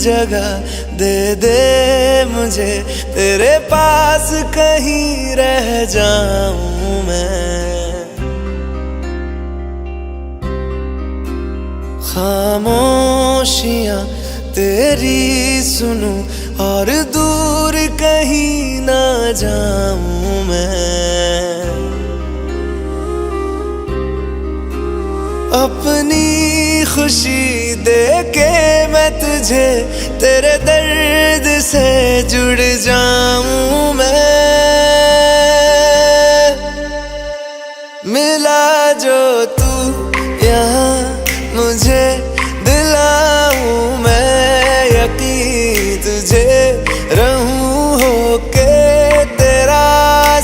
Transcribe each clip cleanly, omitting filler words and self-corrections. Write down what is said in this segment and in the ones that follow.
जगह दे दे मुझे, तेरे पास कहीं रह जाऊं मैं। खामोशियां तेरी सुनूं और दूर कहीं ना जाऊं मैं। अपनी खुशी दे के मैं तुझे, तेरे दर्द से जुड़ जाऊं मैं। मिला जो तू यहाँ मुझे, दिलाऊं मैं यकीन तुझे, रहूं होके तेरा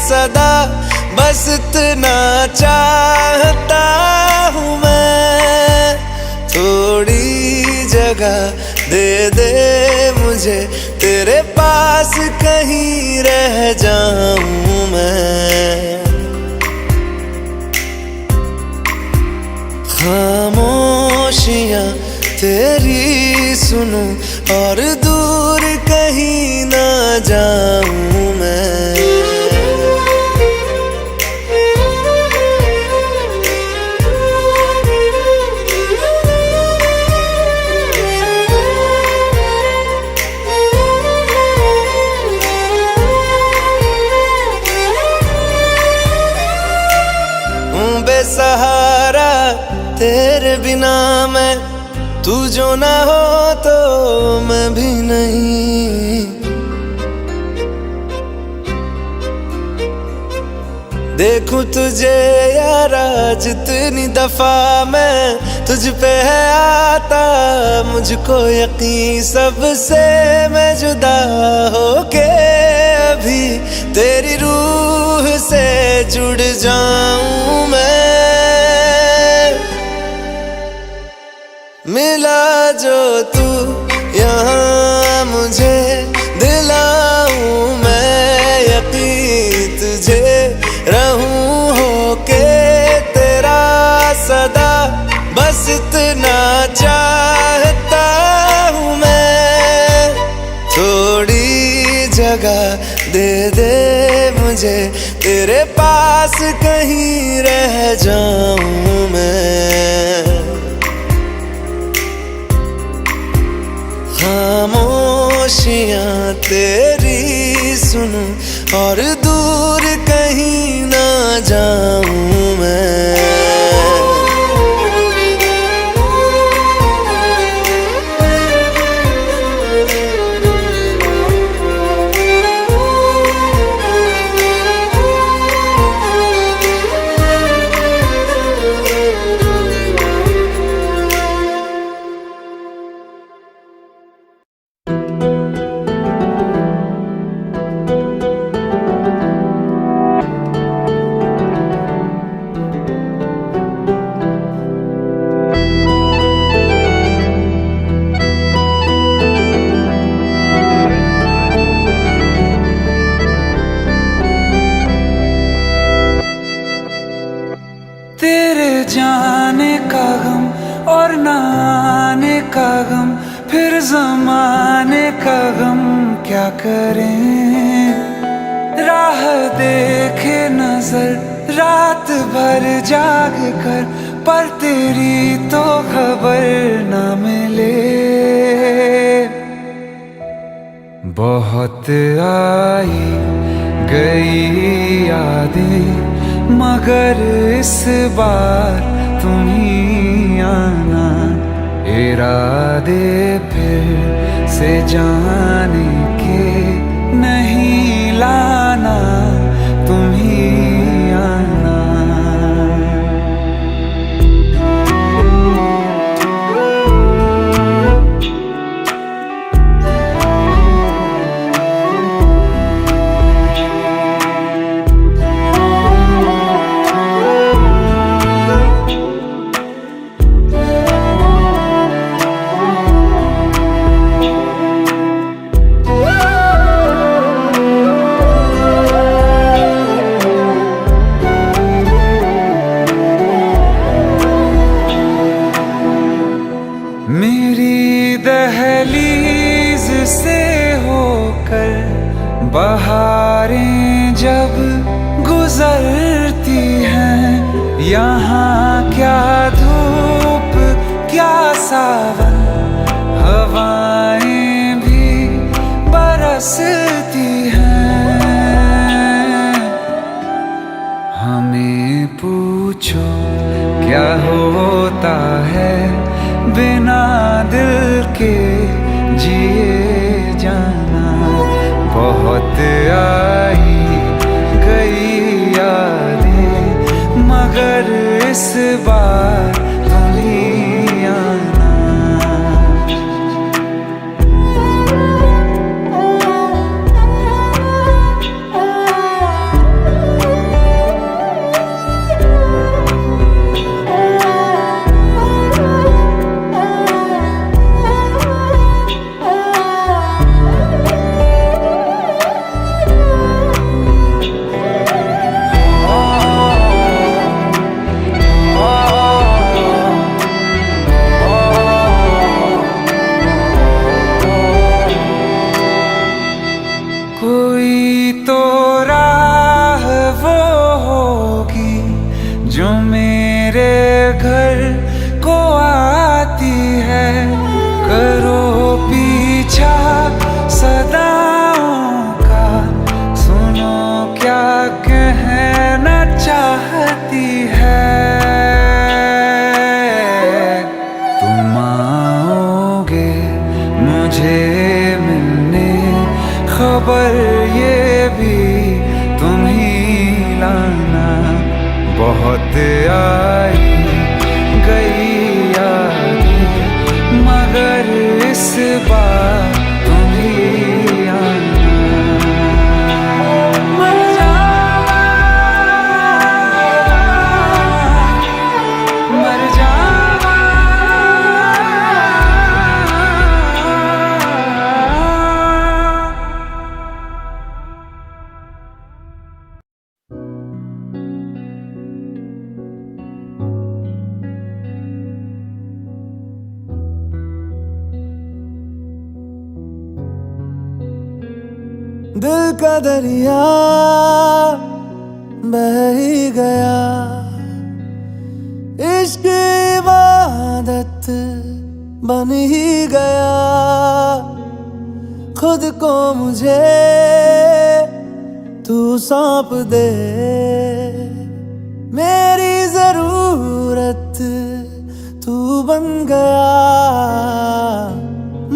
सदा, बस इतना चाहता हूँ मैं। थोड़ी जगह दे दे मुझे, तेरे पास कहीं रह जाऊं मैं। खामोशियां तेरी सुनूं और दूर कहीं ना जाऊं मैं। बेसहारा तेरे बिना मैं, तू जो ना हो तो मैं भी नहीं। देखूं तुझे यारा जितनी दफा मैं, तुझ पे है आता मुझको यकीन, सबसे मैं जुदा होके अभी तेरी रूह से जुड़ जाऊं मैं। मिला जो तू यहाँ मुझे, दिलाऊं मैं यकीन तुझे, रहूं होके तेरा सदा, बस इतना चाहता हूँ मैं। थोड़ी जगह दे दे मुझे, तेरे पास कहीं रह जाऊं मैं। खामोशियां तेरी सुनूं और दूर कहीं ना जाऊं मैं। तेरे जाने का गम और न आने का गम, फिर ज़माने का गम क्या करें। राह देखे नजर रात भर जाग कर, पर तेरी तो खबर न मिले। बहुत आई गई यादें, मगर इस बार तुम ही आना। इरादे फिर से जाने के नहीं लाना, तुम ही आना। है बिना दिल के जिए जाना। बहुत आई गई यादें मगर इस बार तुम ही आना। कोई तो राह वो होगी जो मेरे घर को आती है। करो पीछा सदाओं का, सुनो क्या कहना चाहती है। तुम आओगे मुझे मिलने, खबर ये भी तुम ही लाना। बहुत आई गई यादें मगर इस बार तुम ही आना। मर जावा, मर जावा। दिल का दरिया बह ही गया, इश्क इबादत बन ही गया। खुद को मुझे तू सौंप दे, मेरी जरूरत तू बन गया।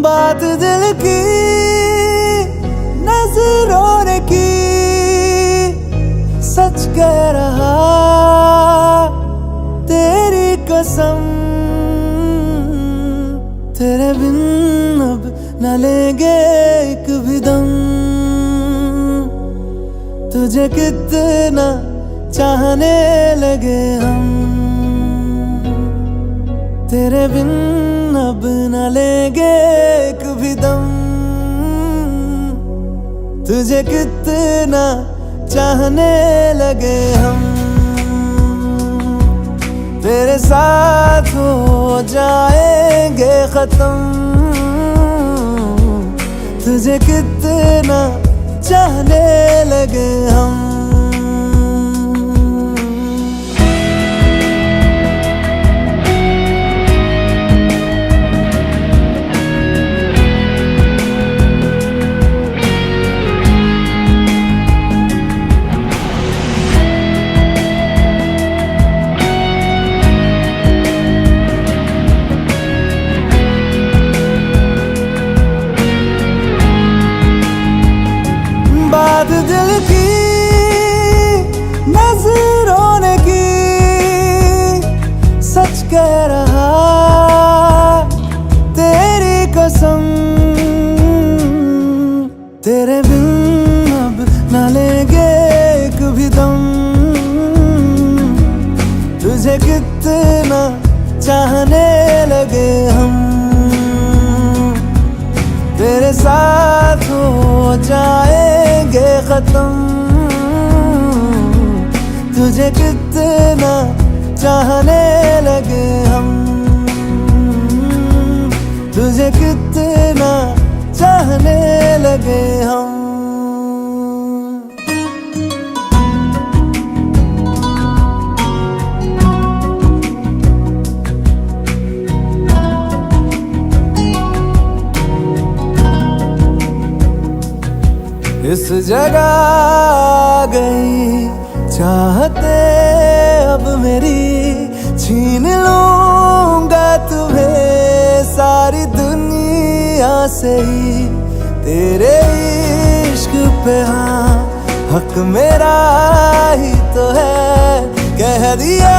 बात दिल की नजरों ने की, सच कह रहा तेरी कसम। तेरे बिन अब न लेंगे एक भी दम, तुझे कितना चाहने लगे हम। तेरे बिन अब न लेंगे एक भी दम, तुझे कितना चाहने लगे हम। तेरे साथ हो जाएंगे खत्म, तुझे कितना चाहने लगे हम। बात दिल की नजरों ने की, सच कह रहा तेरी कसम। तेरे बिन अब न लेंगे एक भी दम, तुझे कितना चाहने लगे हम। तेरे साथ हो जाएंगे खत्म, तुझे कितना चाहने लगे हम। तुझे कितना चाहने लगे हम। इस जगह आ गई चाहते अब मेरी, छीन लूं से ही तेरे इश्क पे, हाँ हक मेरा ही तो है। कह दिया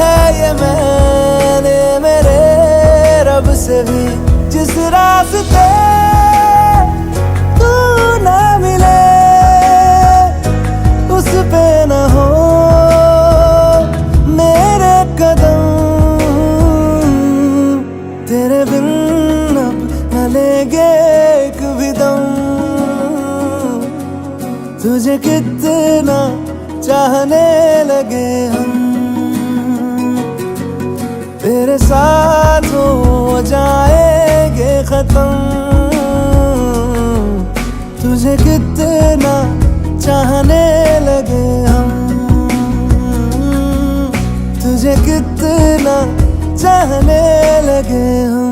है ये मैंने मेरे रब से भी, जिस रास्ते तू ना मिले उस पे न हो मेरे कदम। तेरे बिन अब न लेंगे एक भी दम। तुझे कितना चाहने लगे हम, तेरे साथ हो जाएंगे खत्म। तुझे कितना चाहने लगे हम, तुझे कितना चाहने लगे हम।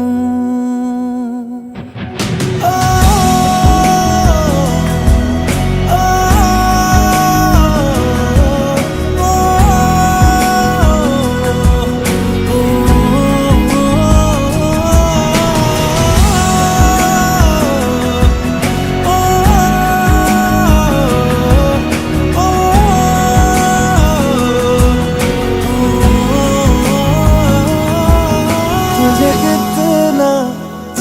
तुझे कितना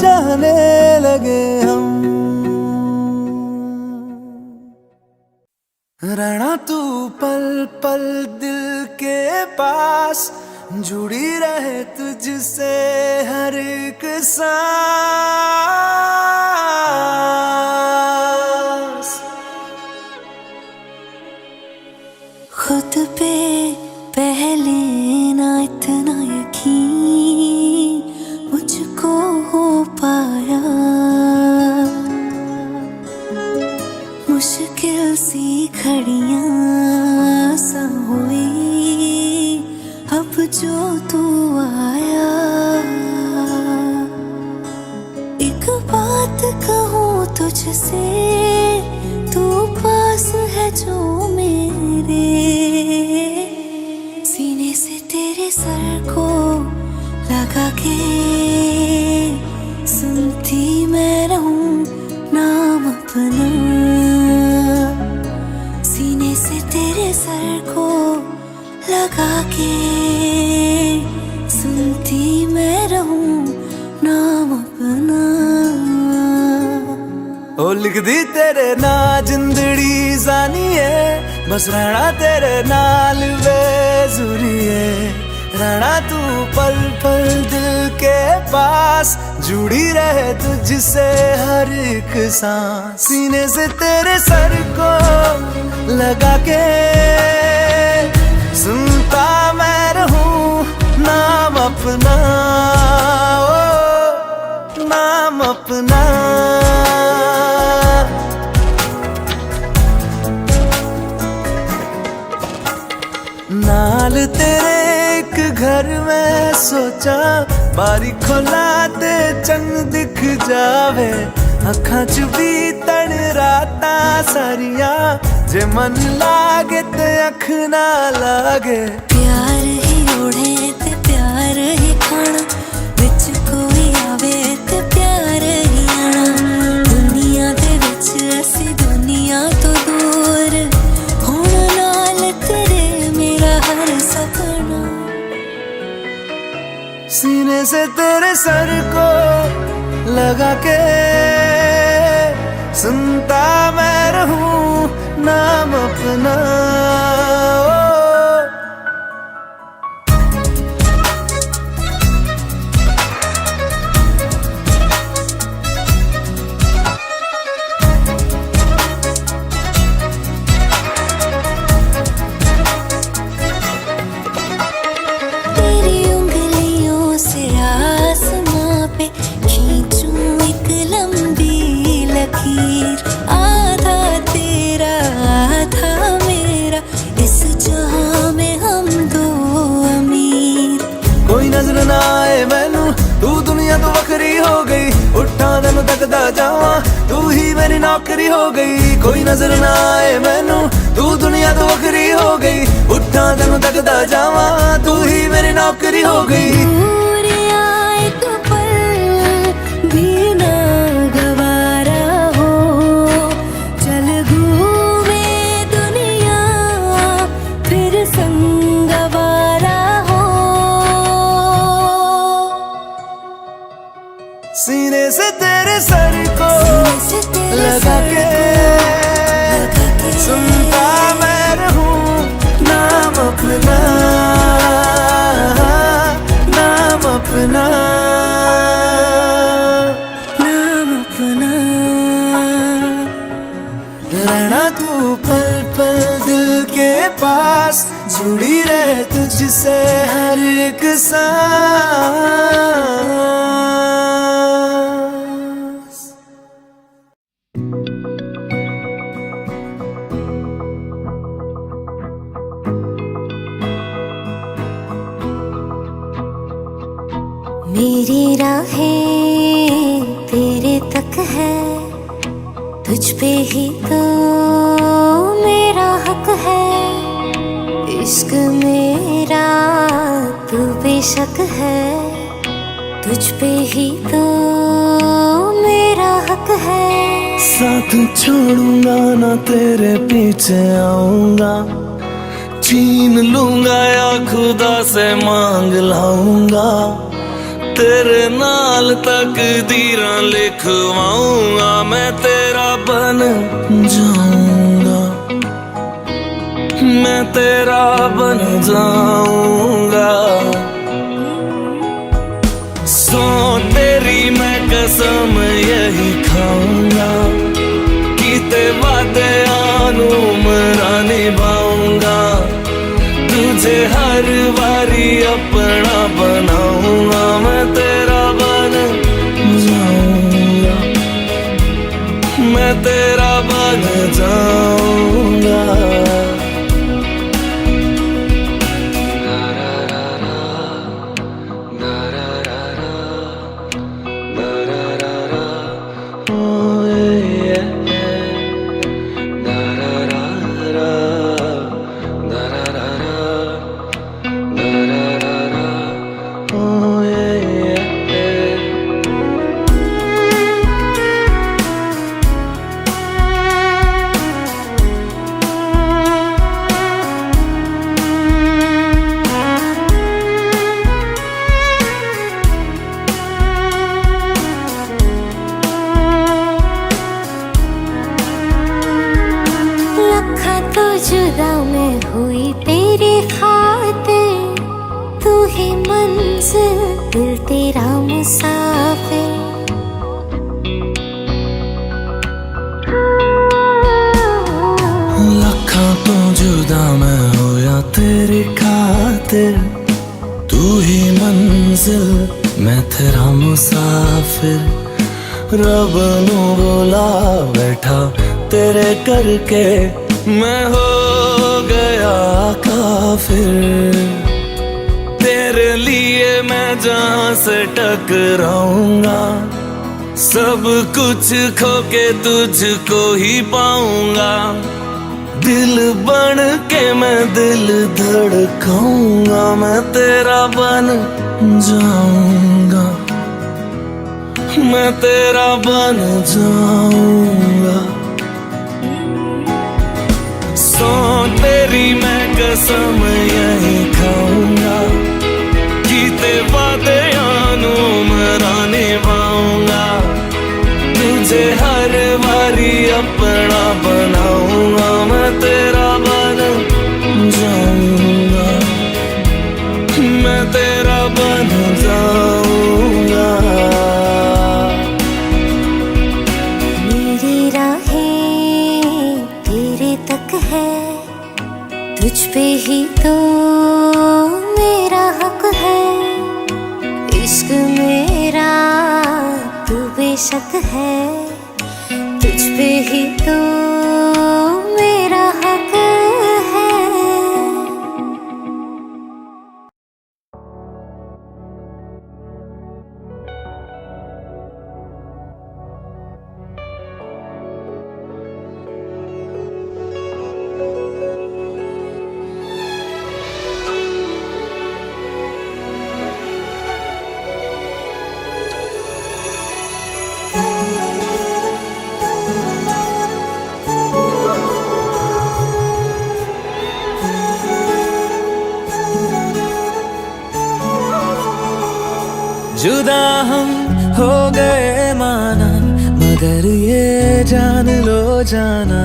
चाहने लगे हम। रहना तू पल पल दिल के पास, जुड़ी रहे तुझसे हर एक सांस। खुद पे पहले ना इतना यकीन मुझको हो पाया। मुश्किल सी घड़ियां सा हुई अब जो तू आया। एक बात कहूँ तुझसे, तू पास है जो मेरे, सीने से तेरे सर को लगा के सुनती मैं रहूं नाम अपना। सीने से तेरे सर को लगा के सुनती मैं रहूं नाम अपना। ओ लिख दी तेरे ना जिंदड़ी जानी है, बस रहना तेरे नाल बेजुरी है। रहना तू पल पल दिल के पास, जुड़ी रहे तुझसे हर एक सांस। सीने से तेरे सर को लगा के सुनता मैं रहूं नाम अपना, ओ नाम अपना। नाल तेरे एक घर में सोचा, बारी खोला ते चंग दिख जावे। अखां च भी तन राता सारिया, जे मन लागे ते अख ना लागे। प्यार ही ओढ़े ते प्यार ही खाना, विच कोई आवे ते प्यार ही आना। दुनिया दे विच असी दुनिया तो दूर, हुण नाल तेरे मेरा हर सपना। सीने से तेरे सर को लगा के सुनता मैं रहूं नाम अपना, ओ। तेरी उंगलियों से आसमां पे खींचूं एक लंबी लकीर। आधा तेरा आधा मेरा, इस जहां में हम दो अमीर। कोई नजर ना आए मैनू, तू दुनिया तो वखरी हो गई। उठा तेनू तकदा जावां, तू ही मेरी नौकरी हो गई। कोई नजर ना आए मैनू, तू दुनिया तो वखरी हो गई। उठा तेनू तकदा जावां, तू ही मेरी नौकरी हो गई। दूर आए तो पल भी ना सीने से तेरे सर को से तेरे लगा सर के लगा के सुनता मैं रहूं नाम अपना, नाम अपना, नाम अपना। रहना तू पल पल दिल के पास, जुड़ी रहे तुझसे हर एक सांस। मेरी राहें तेरे तक है, तुझ पे ही तो मेरा हक है। इश्क मेरा तू बेशक है, तुझ पे ही तो मेरा हक है। साथ छोड़ूंगा ना तेरे पीछे आऊंगा, छीन लूंगा या खुदा से मांग लाऊंगा। तेरे नाल तकदीरां लिखवाऊंगा, मैं तेरा बन जाऊंगा, मैं तेरा बन जाऊंगा। सो तेरी मैं कसम यही खाऊंगा, कीते वादे आनू मरा निभाऊंगा। तुझे हर बारी अपना बनाऊंगा, मैं तेरा बन जाऊंगा, मैं तेरा बन जाऊंगा। जुदा मैं हुई तेरी खातिर, तू ही मंजिल दिल तेरा मुसाफिर। लखा तो जुदा मैं होया तेरी खातिर, तू ही मंजिल मैं तेरा मुसाफिर। रब नू बोला बैठा तेरे करके, मैं हो गया काफिर। तेरे लिए मैं जहां से टकराऊंगा, सब कुछ खो के तुझको ही पाऊंगा। दिल बन के मैं दिल धड़काऊंगा, मैं तेरा बन जाऊंगा, मैं तेरा बन जाऊंगा। सो तेरी मैं कसम यही खाऊंगा, कीते वादे आनू मरा निभाऊंगा। तुझे हर बारी अपना बनाऊंगा, मैं तेरा बन जाऊंगा, मैं तेरा बन जाऊंगा। मेरी राहें तेरे तक है, तुझ पे ही तो मेरा हक है। इश्क मेरा तू बेशक है, तुझ पे ही तो मेरा हक है। जुदा हम हो गए माना, मगर ये जान लो जाना,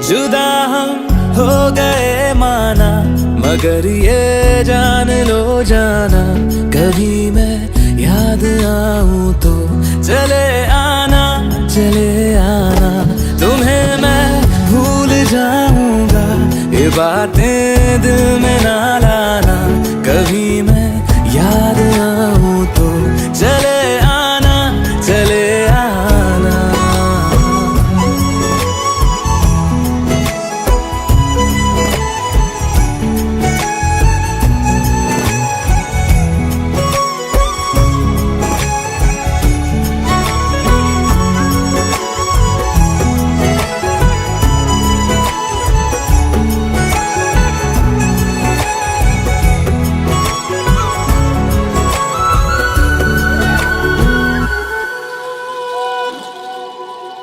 जुदा हम हो गए माना, मगर ये जान लो जाना, कभी मैं याद आऊं तो चले आना, चले आना, तुम्हें मैं भूल जाऊंगा, ये बातें दिल में ना लाना, कभी मैं याद आऊं तो चले आना, चले आना।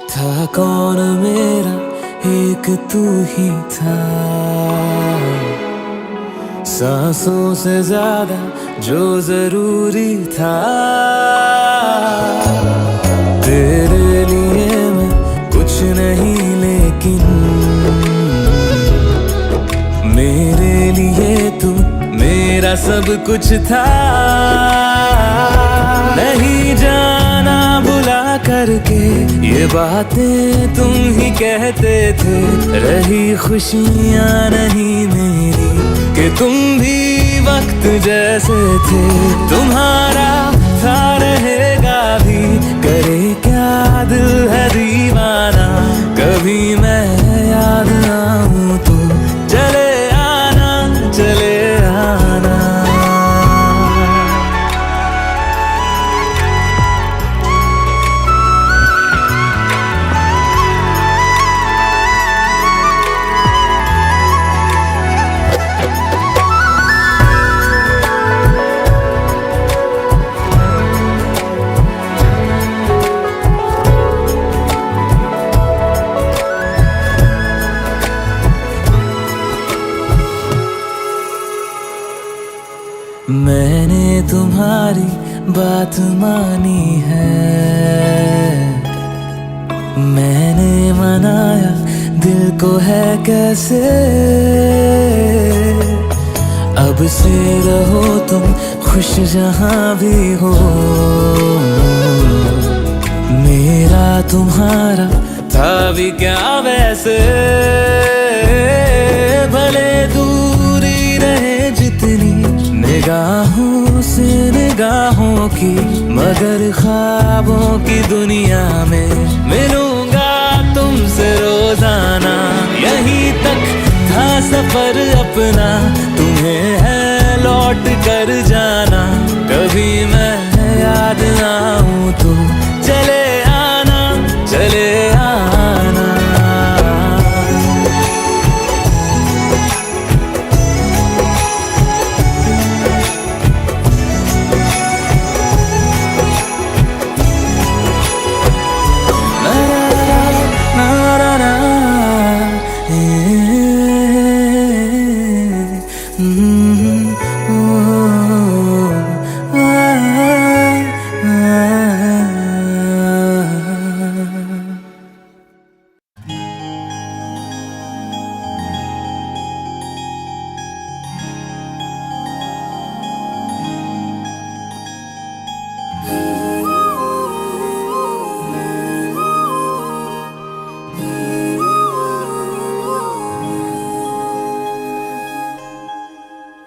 था कौन मेरा, एक तू ही था, सांसों से ज्यादा जो जरूरी था, तेरे लिए मैं कुछ नहीं लेकिन मेरे लिए तू मेरा सब कुछ था, नहीं जाना भुला करके ये बातें तुम ही कहते थे, रही खुशियाँ नहीं मेरी कि तुम भी वक्त जैसे थे, तुम्हारा था रहेगा भी, करे क्या दिल है दीवाना, कभी मैं याद आऊं तो चले आना, चले आना। मैंने तुम्हारी बात मानी है, मैंने मनाया दिल को है कैसे, अब से रहो तुम खुश जहां भी हो, मेरा तुम्हारा था भी क्या वैसे, भले दूरी रहे जितनी निगाहों से निगाहों की, मगर ख्वाबों की दुनिया में मिलूंगा तुमसे रोजाना, यहीं तक था सफर अपना, तुम्हें है लौट कर जाना, कभी मैं याद आऊं तो चले आना, चले आना।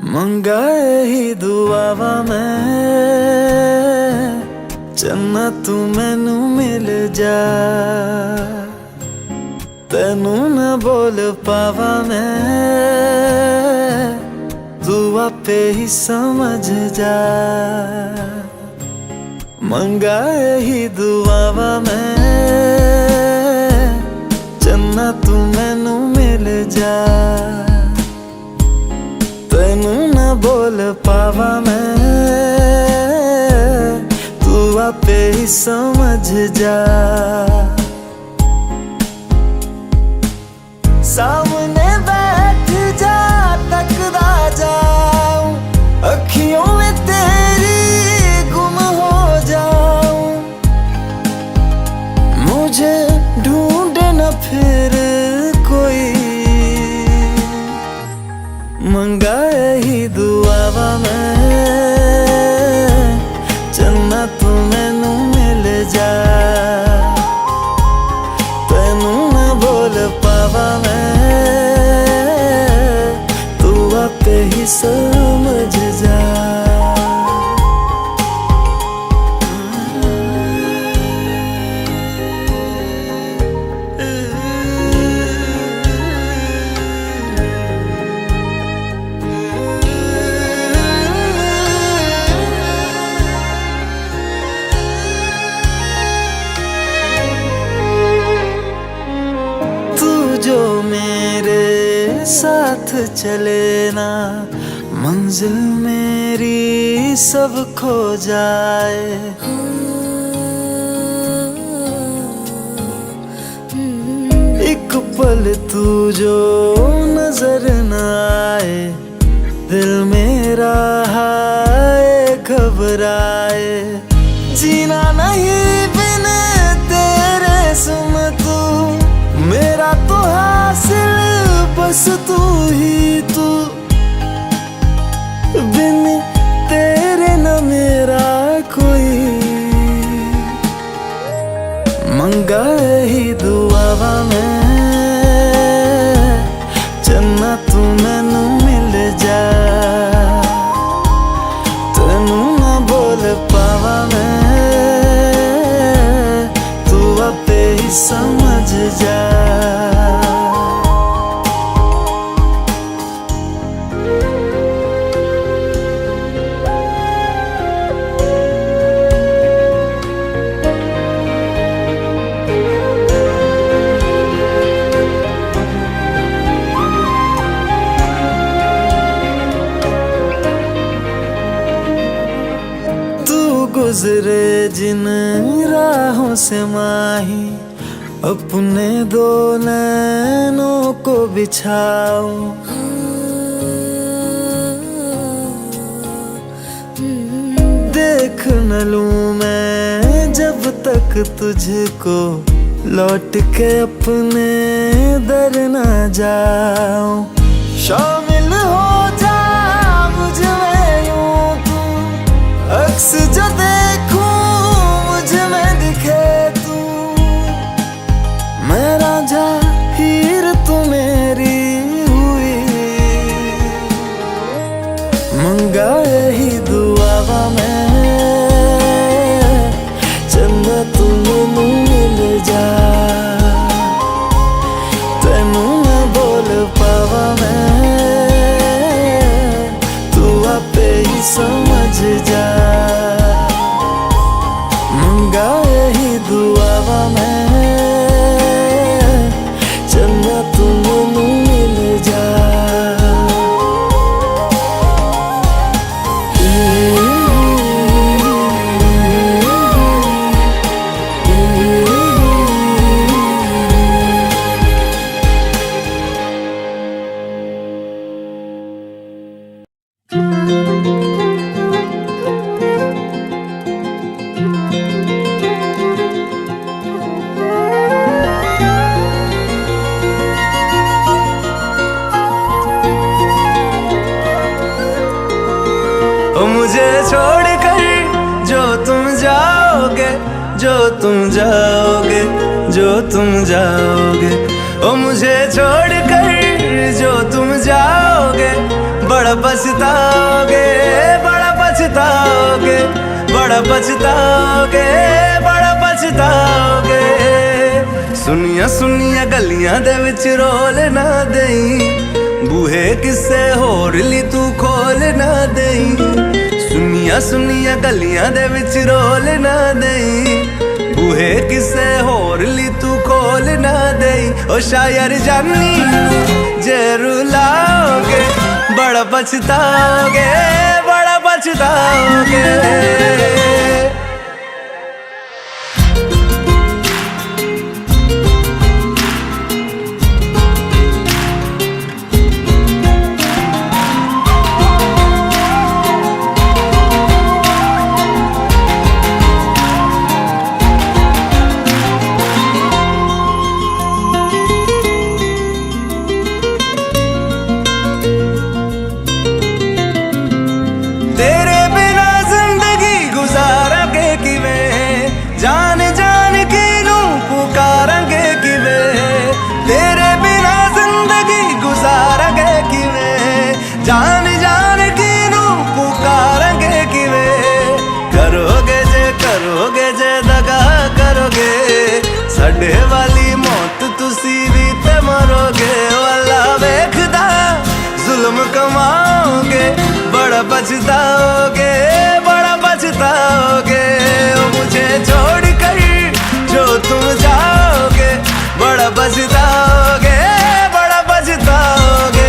मंगाए ही दुआवा मैं चन्ना तू मैनू मिल जा, तेनू न बोल पावा मैं, तू आपे ही समझ जा, मंगाए ही दुआवा मैं चन्ना तू मैनू मिल जा, तेनू न बोल पावा मैं, तू आपे ही समझ जा, सामने बैठ जा तक मंगा ही दुआवा मैं चन्ना तू मैनू मिल जा तेनू ना बोल पावा मैं तू आपे ही समझ जा जो मेरे साथ चले ना मंजिल मेरी सब खो जाए एक पल तू जो नजर न आए दिल मेरा हाय घबराए जीना नहीं बिन तेरे सुन तू मेरा तो हासिल बस तू ही तू बिन तेरे न मेरा कोई मंगा ही दुआवा मैं चन्ना तू मैनू मिल जा तेनू ना बोल पावा मैं तू आपे ही समझ जा गुजरे जिन राहों से माही अपने दो नैनों को बिछाओ देख न लूं मैं जब तक तुझको लौट के अपने दर ना जाऊं शामिल हो जा मुझ में यूं तू अक्स जो देखूं मुझ में दिखे तू मैं राजा हीर तू मेरी हुई मंगा ही दुआवा मैं चंदा तू मैनू मिल जा तेनू ना बोल पावा मैं तू आपे ही समझ जा मंगा ही दुआवा मैं चन्ना तू मैनू मिल जा मुझे छोड़ कर जो तुम जाओगे जो तुम जाओगे जो तुम जाओगे ओ मुझे छोड़ कर जो तुम जाओगे बड़ा पछताओगे बड़ा पछताओगे बड़ा पछताओगे बड़ा पछताओगे सुनिया सुनिया गलियां दे विच रोल ना देई बूहे किसे होर ली तू खोल ना देई सुनिया सुनिया गलियां दे विच रोल ना देई बूहे किसे होर ली तू खोल ना देई ओ शायर जानी जे रुलाओगे बड़ा पछताओगे बड़ा पछताओगे बड़ा पछताओगे, बड़ा पछताओगे। ओ मुझे छोड़ कर जो तुम जाओगे, बड़ा पछताओगे, बड़ा पछताओगे।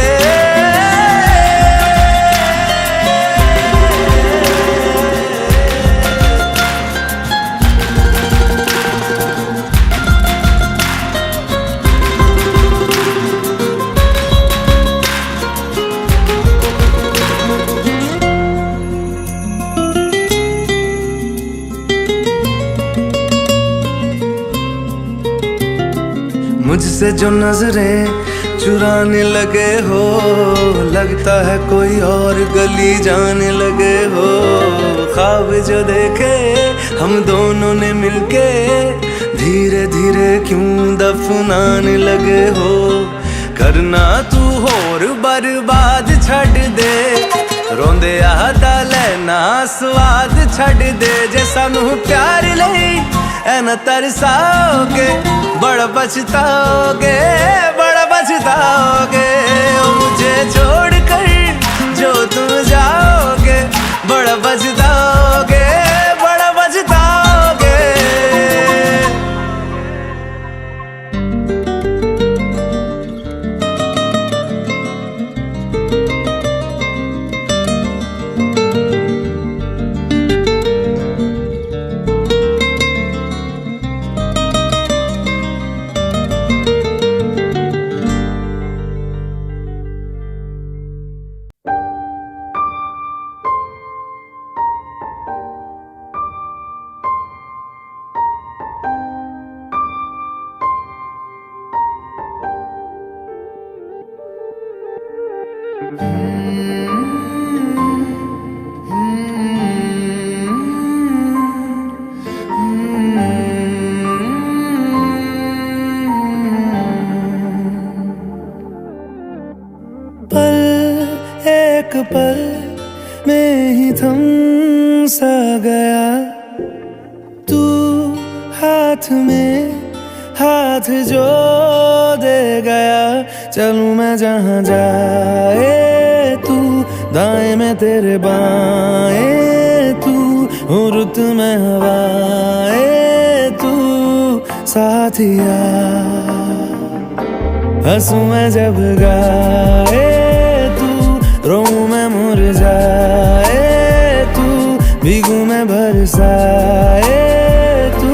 मुझसे जो नजरें चुराने लगे हो, लगता है कोई और गली जाने लगे हो। ख्वाब जो देखे हम दोनों ने मिलके, धीरे धीरे क्यों दफनाने लगे हो। करना तू होर बर्बाद छड़ दे, रोंदे आदा लेना स्वाद छड़ दे। जे सानू प्यार लई ऐना तरसाओगे, बड़ा पछताओगे, बड़ा पछताओगे। ओ मुझे छोड़ कर जो तुम जाओगे, बड़ा पछताओगे, बड़ा पछताओगे। एक पल में ही थम सा गया, तू हाथ में हाथ जो दे गया। चलूं मैं जहाँ जाए तू, दाएं में तेरे बाएं तू, रुत में हवाएं तू साथिया। हंसूं मैं जब गाए तू, रोऊं मैं मुरझाए तू, भीगूं मैं बरसाए तू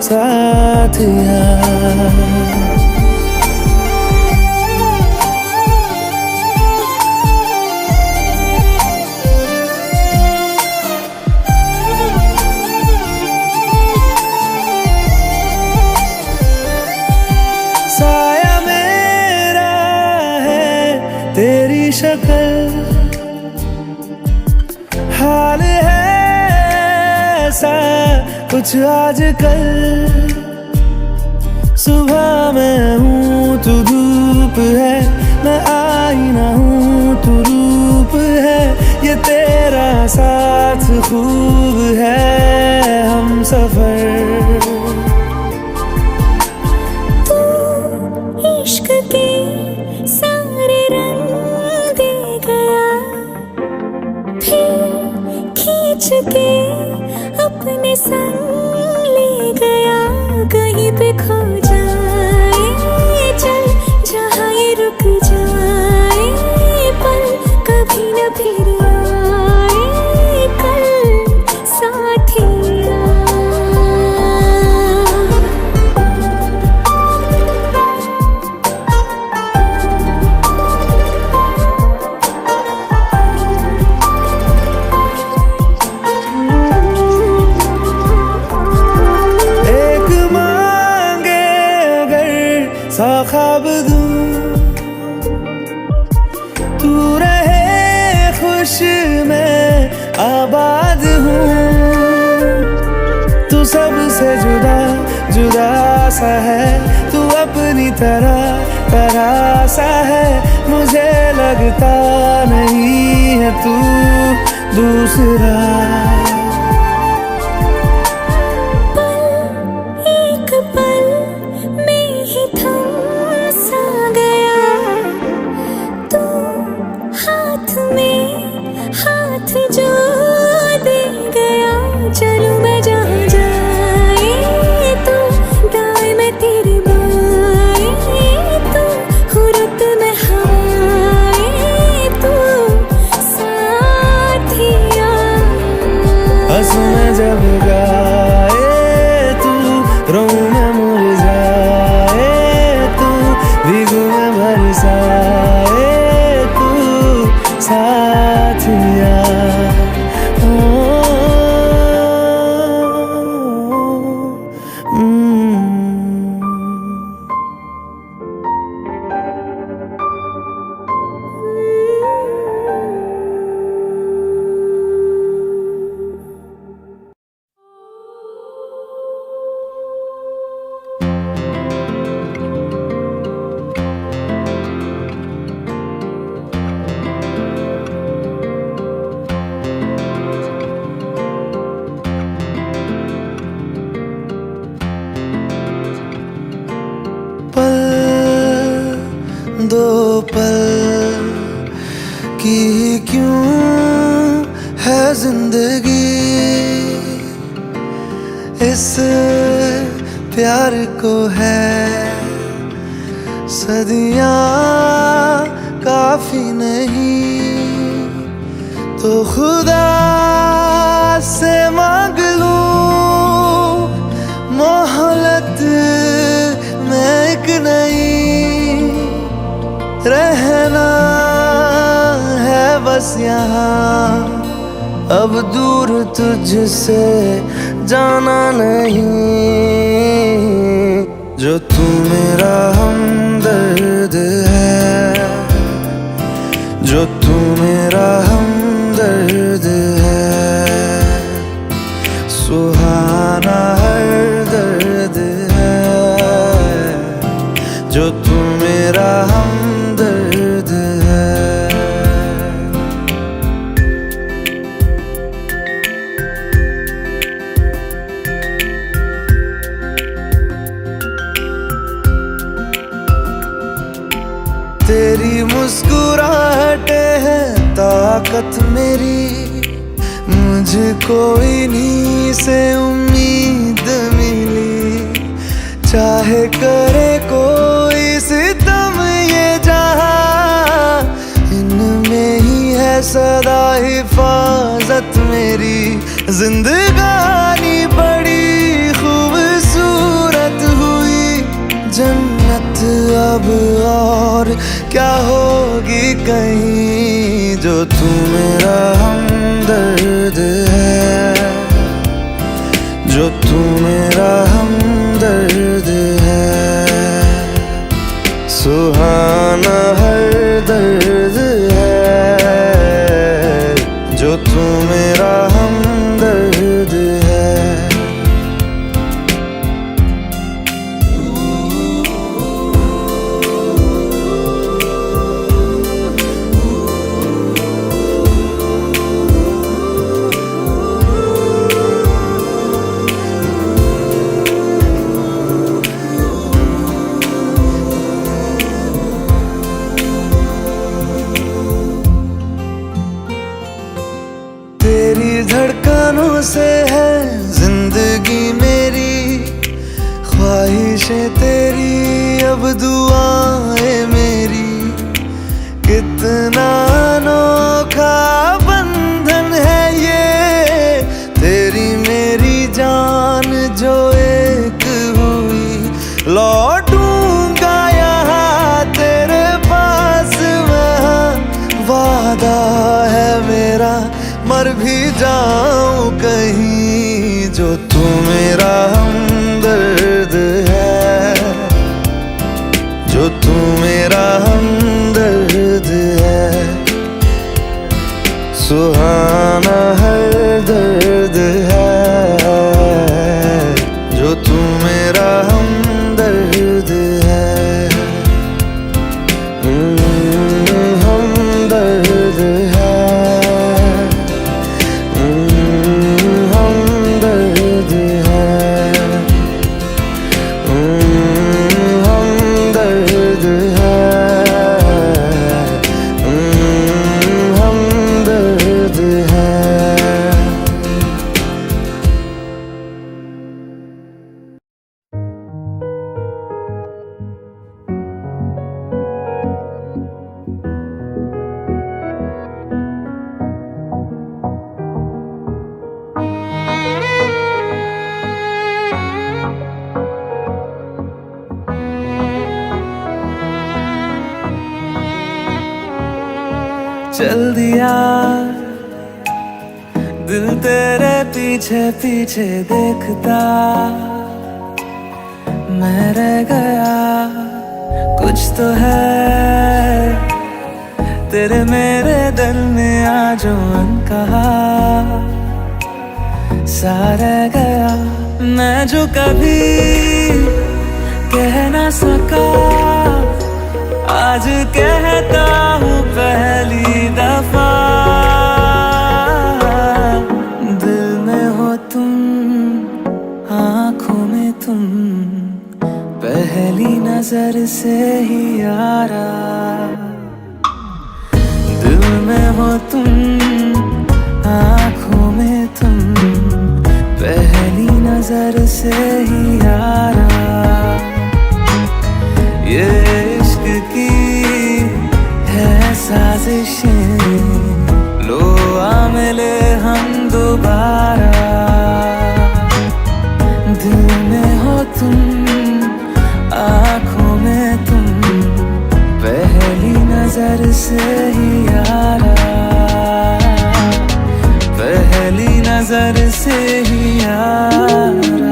साथिया। साया मेरा है तेरी शक्ल, हाल है ऐसा कुछ आजकल। सुबह मैं हूँ तू धूप है, मैं आईना हूँ तू रूप है। ये तेरा साथ खूब है हम सफर। इश्क के सारे रंग दे गया, फिर खींच के अपने संग ले गया। कहीं पे खो जाए चल, जहाँ ये रुक जाए पल, कभी न फिर आए कल साथिया। सा ख्वाब दूं तू रहे खुश, मैं आबाद हूँ। तू सबसे जुदा जुदा सा है, तू अपनी तरह सा है। मुझे लगता नहीं है तू दूसरा। हाथ की क्यों है जिंदगी, इस प्यार को है सदियां काफी नहीं, तो खुदा से मांग लूं मोहलत में एक नहीं, रहना है बस यहाँ, अब दूर तुझसे जाना नहीं। जो तू मेरा हमदर्द है, जो तू मेरा हमदर्द है, सुहाना हर दर्द है, जो तू मेरा हमदर्द है। तेरी मुस्कुराहटे है ताकत मेरी, मुझको इन्हीं से उम्मीद मिली, चाहे करे कोई सितम ये जहां, इनमें ही है सदा हिफाजत मेरी। जिंदगानी बड़ी खूबसूरत हुई, जन्नत अब और क्या होगी कहीं, जो तू मेरा हमदर्द है, जो तू मेरा हमदर्द है, सुहाना हर दर्द है, जो तू मेरा हमदर्द है। तेरी धड़कनों से है जिंदगी मेरी, ख्वाहिशें तेरी अब दुआएं मेरी, कितना अनोखा बंधन है ये, तेरी मेरी जान जो एक हुई, लौटूंगा यहाँ तेरे पास मैं, वादा है मेरा मर भी जाऊं कहीं, जो तू मेरा हमदर्द है, जो तू मेरा हमदर्द है, सुहाना हर दर्द है, जो तू मेरा हमदर्द है। हमदर्द है, हमदर्द है, हमदर्द है, हमदर्द है। चल दिया दिल तेरे पीछे पीछे देखता, मैं रह गया कुछ तो है तेरे मेरे दिल में आज अनकहा, सा रह गया मैं जो कभी कह ना सका, आज कहता हूँ पहली दफा, दिल में हो तुम आँखों में तुम, पहली नजर से ही यारा, दिल में हो तुम, आँखों में तुम, पहली नजर से ही यारा। ये इश्क की है साजिशें, लो आ मिले हम दोबारा। दिल में हो तुम, आँखों में तुम, पहली नजर से ही यारा, पहली नजर से ही यारा।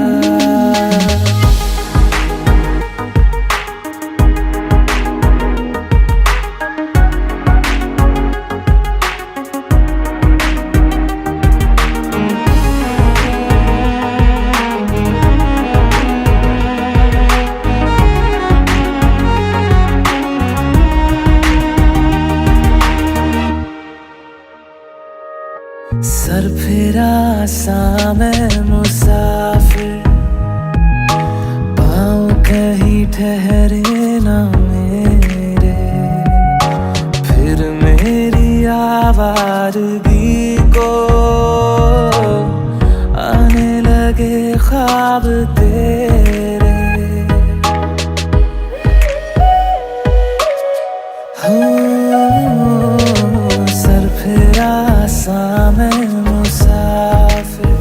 सर फिरा सा मैं मुसाफिर, पाँव कहीं ठहरे ना मेरे। फिर मेरी आवारगी को आने लगे ख्वाब तेरे। सर फिरा सा मैं मुसाफिर,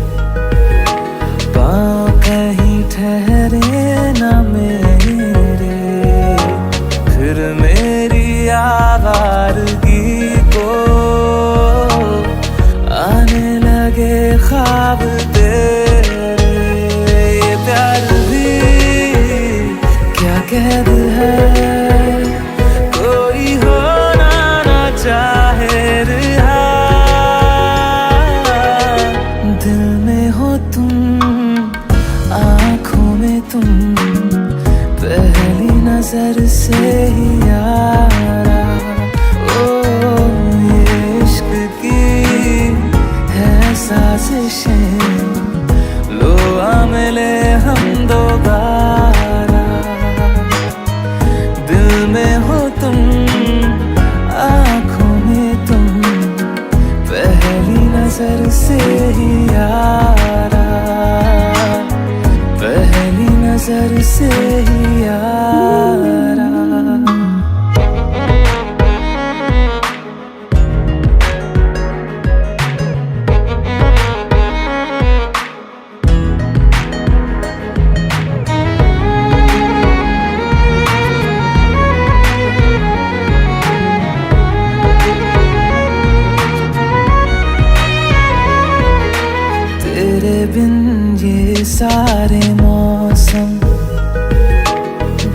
पाँव कहीं ठहरे ना मेरे। फिर मेरी आवारगी को आने लगे ख्वाब तेरे। ये प्यार भी क्या कैद है, कोई होना ना चाहे रिहा। दिल में हो तुम, आँखों में तुम, पहली नजर से ही यारा। ओ ये इश्क की है साजिशें, लो आ मिले हम दोबारा। दिल में हो तुम, आँखों में तुम, पहली नजर से ही यारा, पहली नजर से ही यारा। तेरे बिन ये सारे मौसम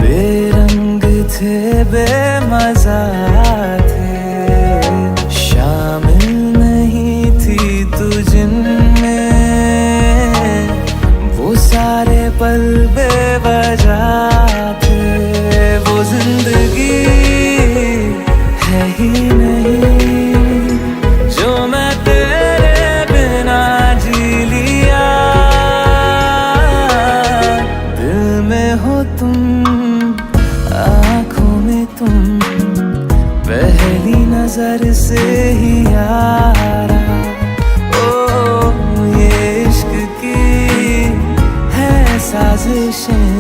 बेरंग थे, बेमजा थे। शामिल नहीं थी तू जिनमें, वो सारे पल बेवजह थे। वो जिंदगी है ही नहीं जो मैं तेरे बिना जी लिया। दिल में हो तुम, आँखों में तुम, पहली नजर से ही यारा। ओ ये इश्क की है साजिशें,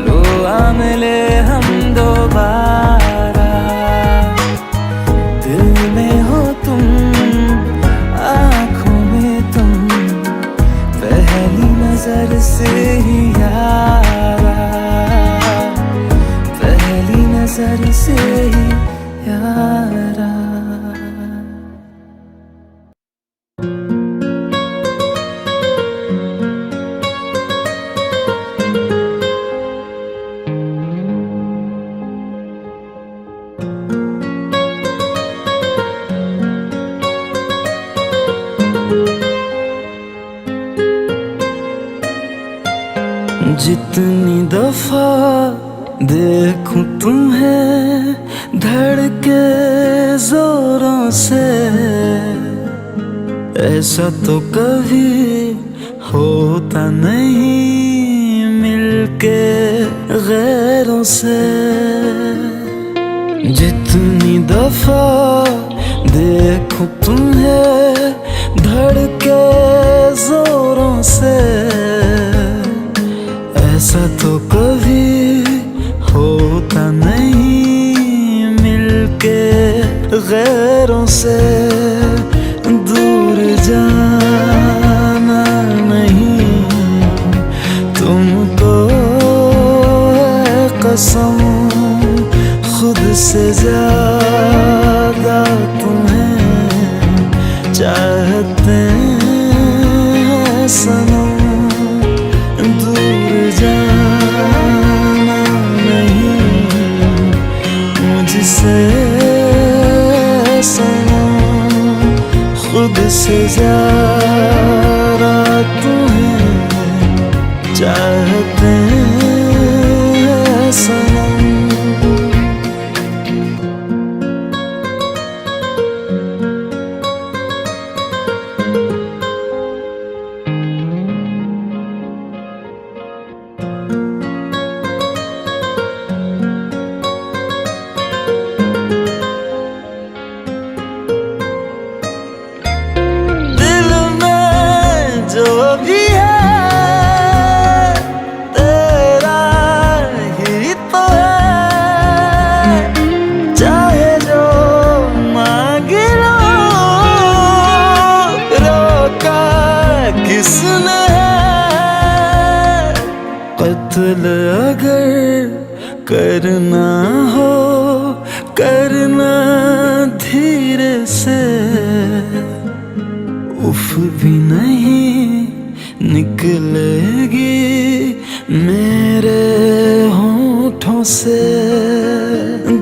लो आ मिले हम दोबारा। दिल में हो तुम, आँखों में तुम, पहली नजर से ही यारा, पहली नजर से ही यारा। जितनी दफा देखूं तुम्हें धड़के जोरों से, ऐसा तो कभी होता नहीं मिलके गैरों से। जितनी दफा देखूं तुम्हें धड़के जोरों से, ऐसा तो कभी होता नहीं मिलके गैरों से। दूर जाना नहीं तुमको है कसम, खुद से ज्यादा तुम्हें चाहते हैं सनम। दूर जाना नहीं मुझसे सनम, खुद से ज्यादा तुम्हें चाहते हैं सनम। जो भी है तेरा ही तो है, चाहे जो मांग लो, रोका किसने है। कत्ल अगर करना हो करना धीरे से, उफ भी नहीं निकलेगी मेरे होठों से।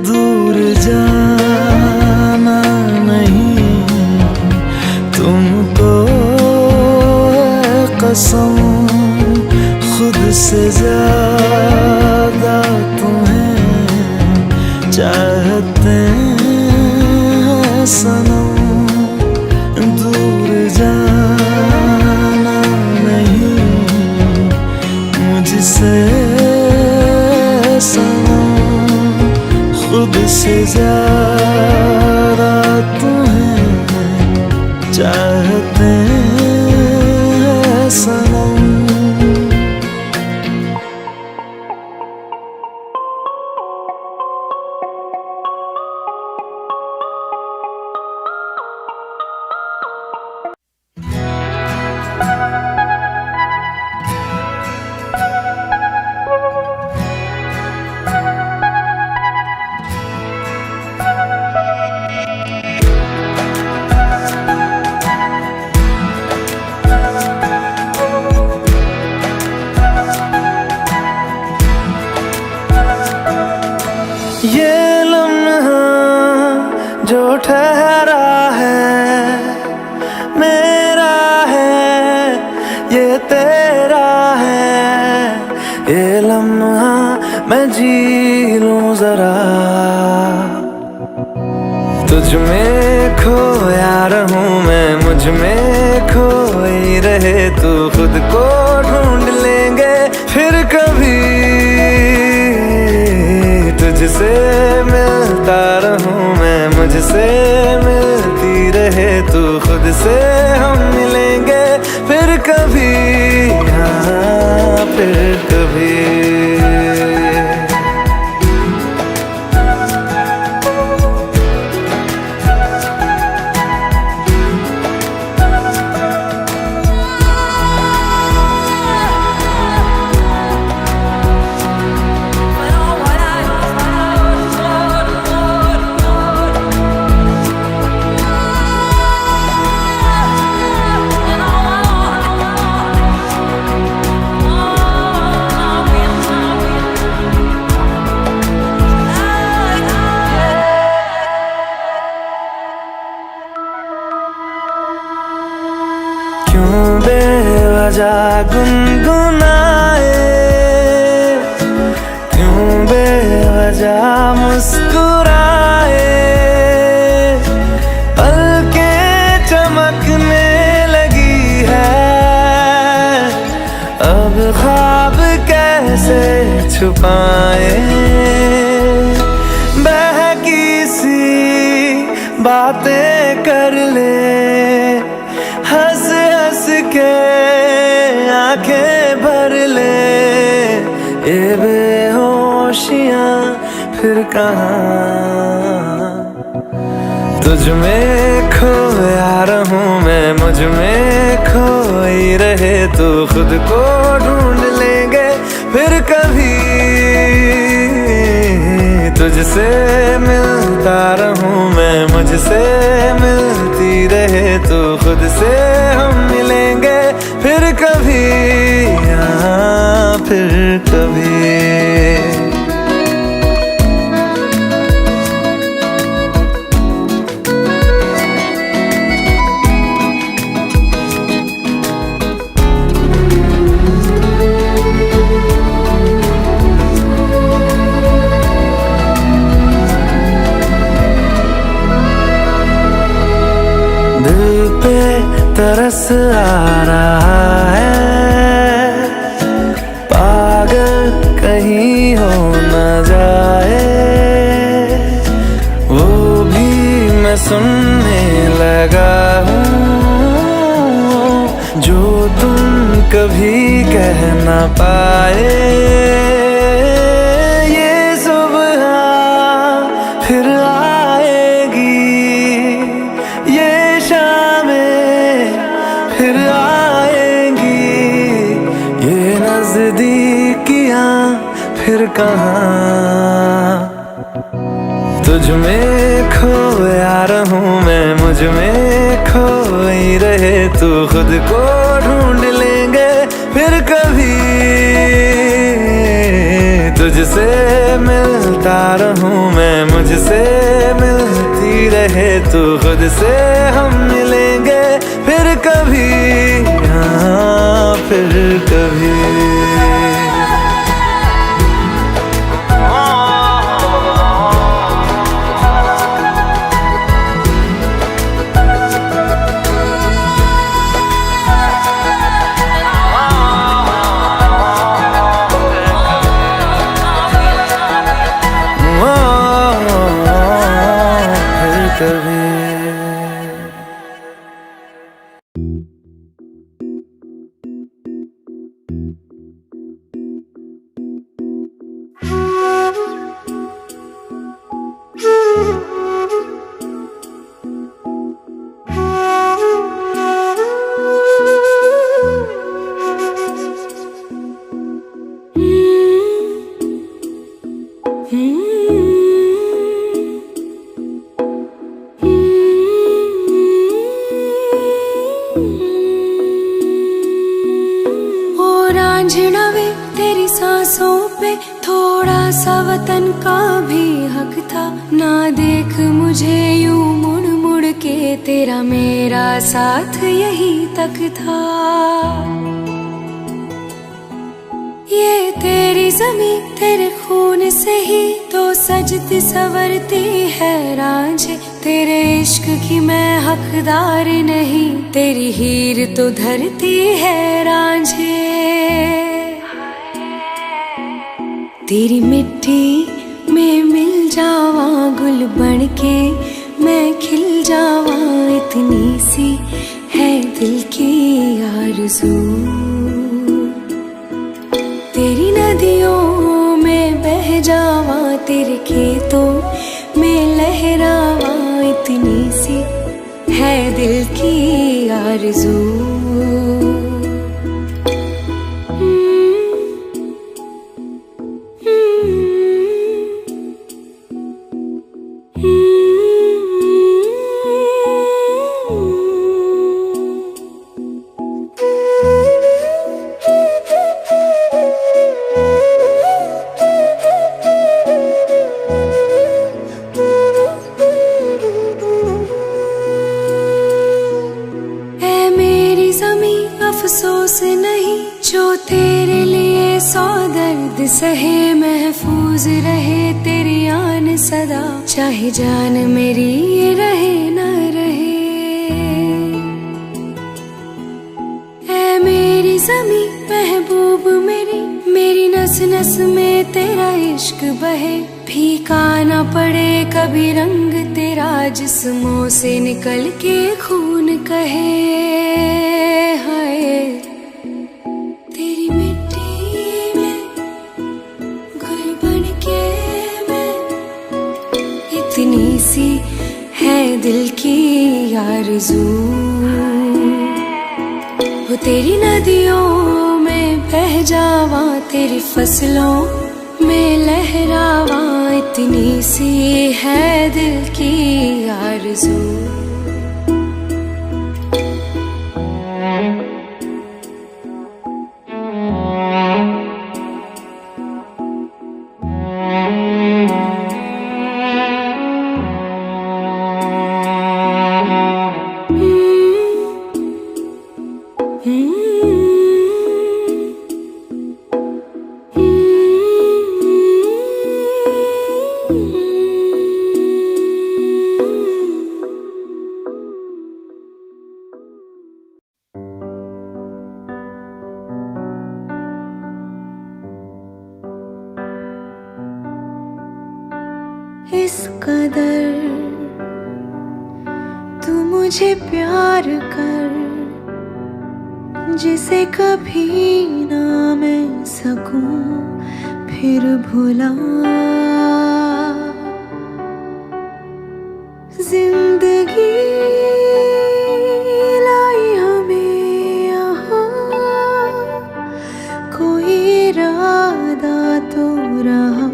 दूर जाना नहीं तुमको है कसम, खुद से ज्यादा तुम्हें चाहते हैं सनम। दूर जाना नहीं मुझसे सनम, खुद से ज्यादा तुम्हें चाहते हैं सनम। ये लम्हा जो ठहरा है मेरा है, ये तेरा है। ये लम्हा मैं जी लूं जरा, तुझ में खोया रहूं मैं, मुझ में खोई रहे तू। खुद को ढूंढ लेंगे फिर कभी, तुझसे मिलता रहूं मैं, मुझसे मिलती रहे तू। खुद से हम मिलेंगे फिर कभी, हाँ फिर कभी। क्यों बेवजह गुनगुनाए, क्यों बेवजह मुस्कुराए। पलकें चमकने लगी है, अब ख्वाब कैसे छुपाए। बहकी सी बातें कर ले, हंस हंस के आंखें भर ले। ये बेहोशियां फिर कहाँ, तुझ में खोया रहूं मैं, मुझ में खोई रहे तू। खुद को ढूंढ लेंगे फिर कभी, तुझसे मिलता रहूं मैं, मुझसे मिलती रहे तू। खुद से हम मिलेंगे फिर कभी, हाँ फिर कभी। दिल पे तरस आ रहा है, पागल कहीं हो न जाए। वो भी मैं सुनने लगा हूँ, जो तुम कभी कह न पाए। ये सुबह फिर आएगी, ये शामें फिर आएंगी। ये नजदीकियां फिर कहाँ, तुझ में खोया रहूं मैं, मुझ में खोई रहे तू। खुद को ढूंढ लेंगे फिर कभी, तुझसे मिलता रहूं मैं, मुझसे मिलती रहे तू। खुद से हम मिलेंगे फिर कभी, हाँ फिर कभी। तेरी सांसों पे थोड़ा सा वतन का भी हक था। ना देख मुझे यूं मुड़ मुड़ के, तेरा मेरा साथ यही तक था। ये तेरी ज़मीं तेरे खून से ही तो सजती संवरती है रांझे। तेरे इश्क की मैं हकदार नहीं, तेरी हीर तो धरती है रांझे। तेरी मिट्टी में मिल जावा गुल बन के, मैं खिल जावा इतनी सी है दिल की आरज़ू। तेरी नदियों में बह जावा, तेरे खेतों में लहरावा इतनी सी है दिल की आरज़ू। अफसोस नहीं जो तेरे लिए सौ दर्द सहे, महफूज रहे तेरी आन सदा, चाहे जान मेरी ये रहे न रहे। ऐ मेरी ज़मी महबूब मेरी, मेरी नस नस में तेरा इश्क बहे। भीख फीका ना पड़े कभी रंग तेरा, जिस्मों से निकल के खून कहे हाय। तेरी मिट्टी में गुल बन के मैं, इतनी सी है दिल की आरज़ू। वो तेरी नदियों में बह जावा, तेरी फसलों में लहरावा, इतनी सी है दिल की आरज़ू। इस कदर तू मुझे प्यार कर, जिसे कभी ना मैं सकूं फिर भुला। जिंदगी लाई हमें यहाँ, कोई इरादा तो रहा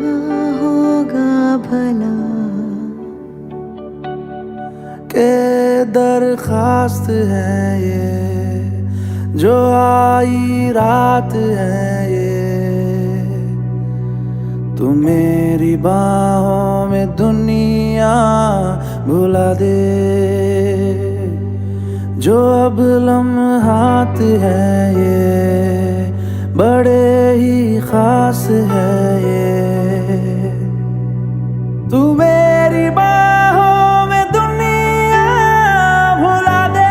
होगा भला। के दरखास्त है ये जो आई रात है ये, तू मेरी बाहों में दुनिया भुला दे। जो अब लम्हात है ये बड़े ही खास है ये, तू मेरी बाहों में दुनिया भुला दे।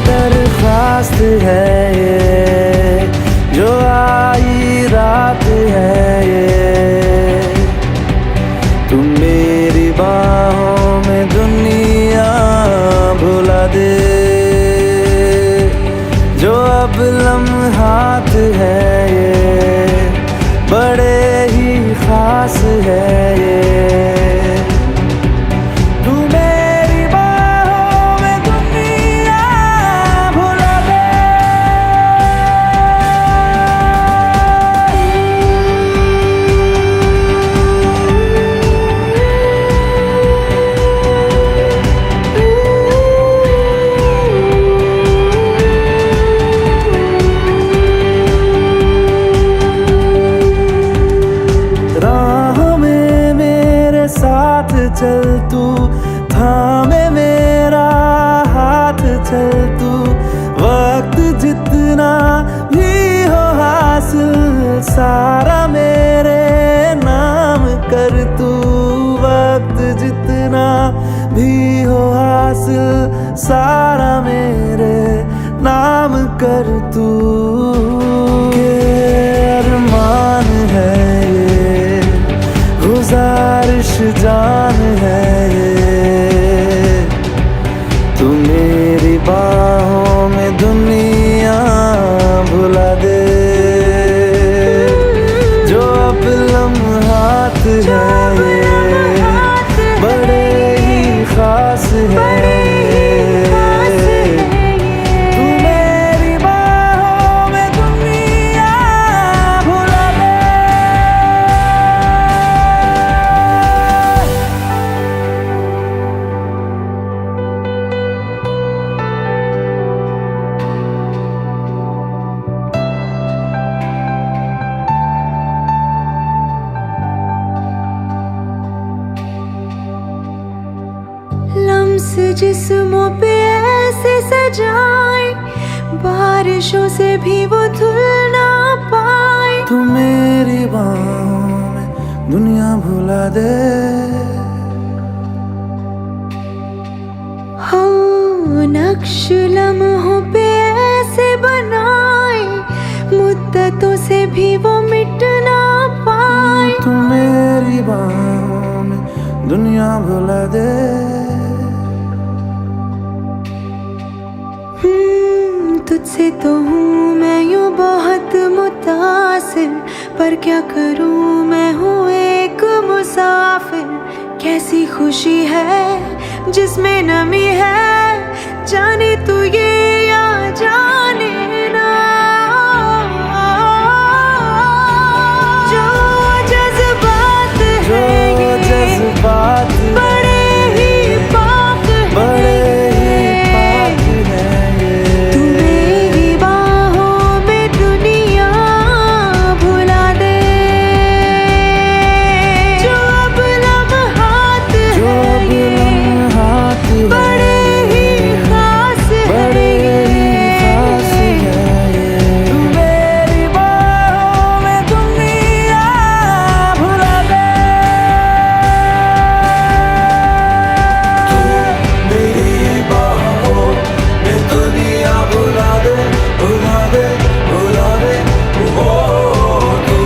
दरखास्त है ये जो आई रात है ये, तुम मेरी बाहों में दुनिया भुला दे। जो अब लम्हात है ये बड़े ही खास है ये, चल तू थामे मेरा हाथ, चल तू वक्त जितना भी हो हासिल सारा मेरे नाम कर तू। वक्त जितना भी हो हासिल सारा मेरे नाम कर तू। के अरमान है ये गुजारिश जान है ये, तू मेरी बाहों में दुनिया भुला दे। जो अब लम्हात है ये बड़े ही खास है, जिस्मों पे ऐसे सजाए बारिशों से भी वो धुल ना पाए। तू मेरी बाहों में दुनिया भुला दे। हाँ, नक्श लम्हों पे ऐसे बनाए, मुद्दतों से भी वो मिट ना पाए। तू मेरी बाहों में दुनिया भुला दे। तुझसे तो हूँ मैं यूँ बहुत मुतासिर, पर क्या करूँ मैं हूँ एक मुसाफिर। कैसी खुशी है जिसमें नमी है, जाने तू ये या जाने ना। जो जज्बात जो जज्बात बड़े ही पाक बड़े ही पाक हैं ये। तू मेरी बाहों में दुनिया भुला दे। जो अब लम्हात जो है अब ये, लम्हात बड़े ही खास बड़े है ही खास ये। हैं ये। तू मेरी बाहों में दुनिया भुला दे। तू मेरी बाहों में दुनिया भुला दे, भुला दे, भुला दे। ओ तू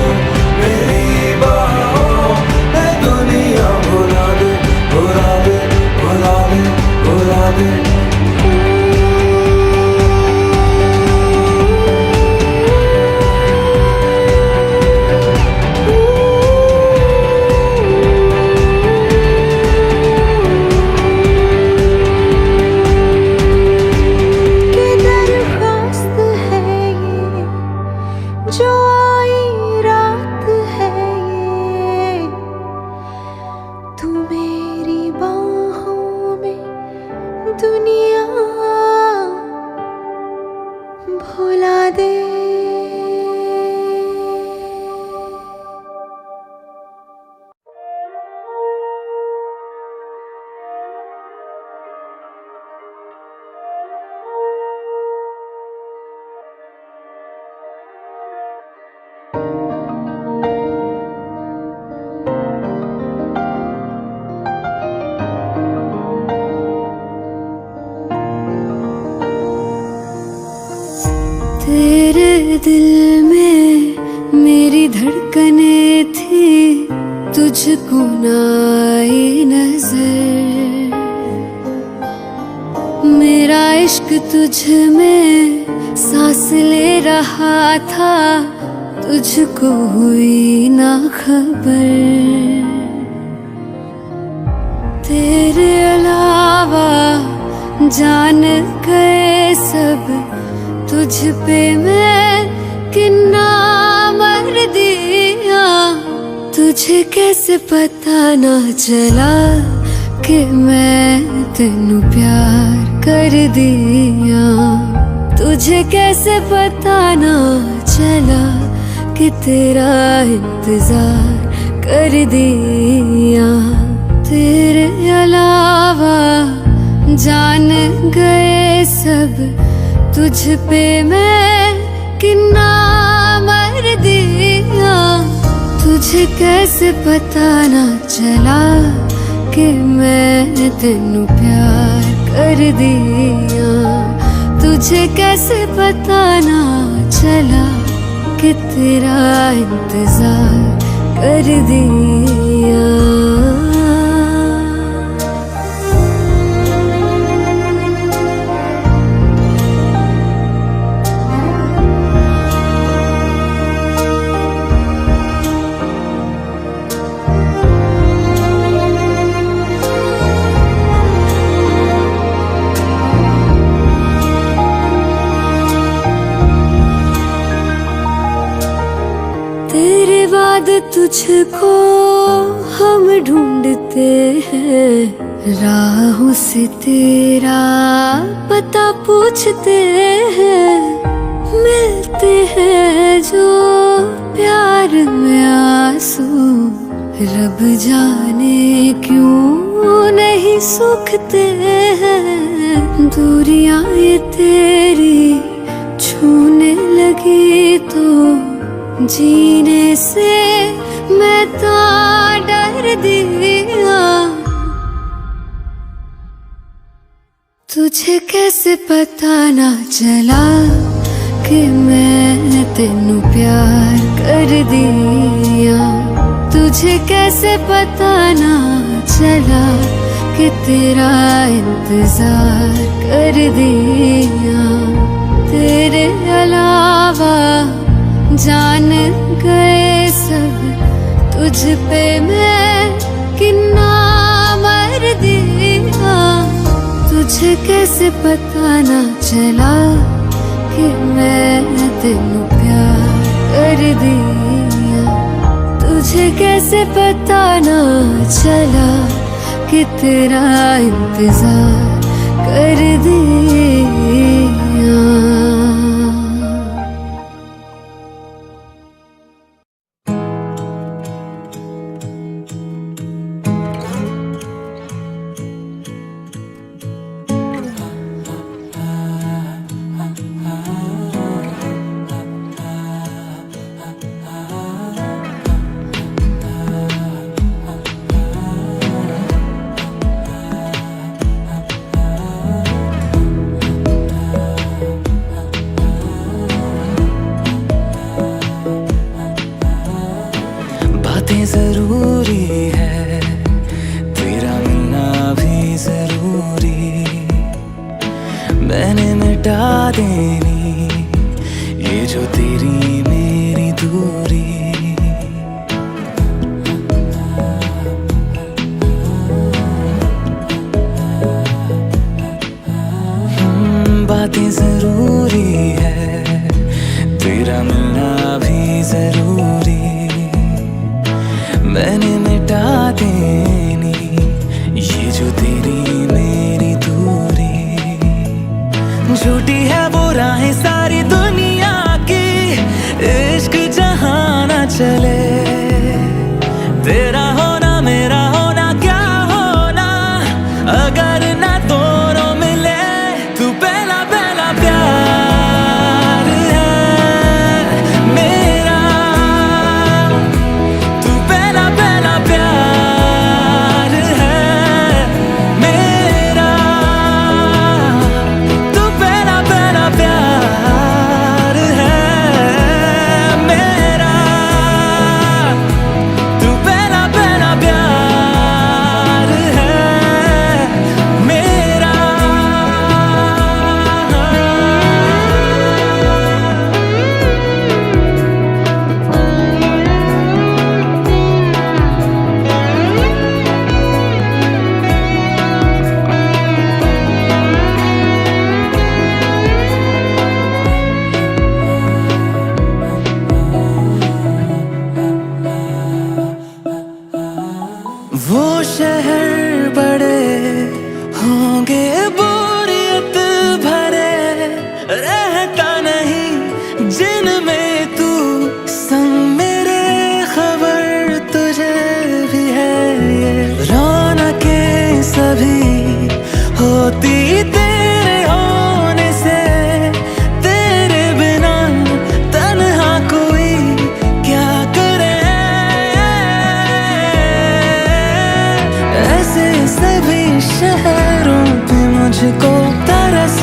मेरी बाहों में दुनिया भुला दे, भुला दे, भुला दे, भुला दे। कि दरख्वास्त है ये, जो आई रात है ये। तू मेरी बाहों में दुनिया भुला दे। तेरे दिल में मेरी धड़कनें थी, तुझको ना आई नजर। मेरा इश्क तुझ में सांस ले रहा था, तुझको हुई ना खबर। तेरे अलावा जान गए सब, तुझ पे मैं किन्ना मर दिया। तुझे कैसे पता ना चला कि मैं तेनू प्यार कर दिया। तुझे कैसे पता ना चला कि तेरा इंतजार कर दिया। तेरे अलावा जान गए सब, तुझ पे मैं किन्ना मर दिया। तुझे कैसे पता ना चला कि मैं तेनू प्यार कर दिया। तुझे कैसे पता ना चला कि तेरा इंतजार कर दिया। तेरे बाद तुझको हम ढूंढते हैं, राहों से तेरा पता पूछते हैं। मिलते हैं जो प्यार में आंसू, रब जाने क्यों नहीं सूखते हैं। दूरियां ये तेरी छूने लगी तो जीने से मैं तो डर दिया। तुझे कैसे पता ना चला कि मैं तेनू प्यार कर दिया। तुझे कैसे पता ना चला कि तेरा इंतजार कर दिया। तेरे अलावा जान गए सब, तुझ पे मैं कितना मर दिया। तुझे कैसे पता ना चला कि मैं तेनू प्यार कर दिया। तुझे कैसे पता ना चला कि तेरा इंतजार कर दिया। बातें जरूरी है, तेरा मिलना भी जरूरी। मैंने मिटा देनी ये जो तेरी मेरी दूरी। बातें जरूरी है, तेरा मिलना भी जरूरी। मैंने मिटा देनी ये जो तेरी मेरी दूरी। झूठी है वो राहें सारी दुनिया की, इश्क जहाँ ना चले। तेरा होना मेरा होना क्या होना, अगर ना दोनों मिले। तू पहला पहला प्यार है मेरा, तू पहला पहला प्यार है मेरा। तू पहला पहला प्यार है मेरा। तू पहला पहला प्यार है मेरा। वो शहर बड़े होंगे बोरियत भरे, रहता नहीं जिनमें तू संग मेरे। खबर तुझे भी है ये रौनकें सभी होती तेरे होने से। तेरे बिना तन्हा कोई क्या करे। ऐसे सभी शहरों पे मुझको तरस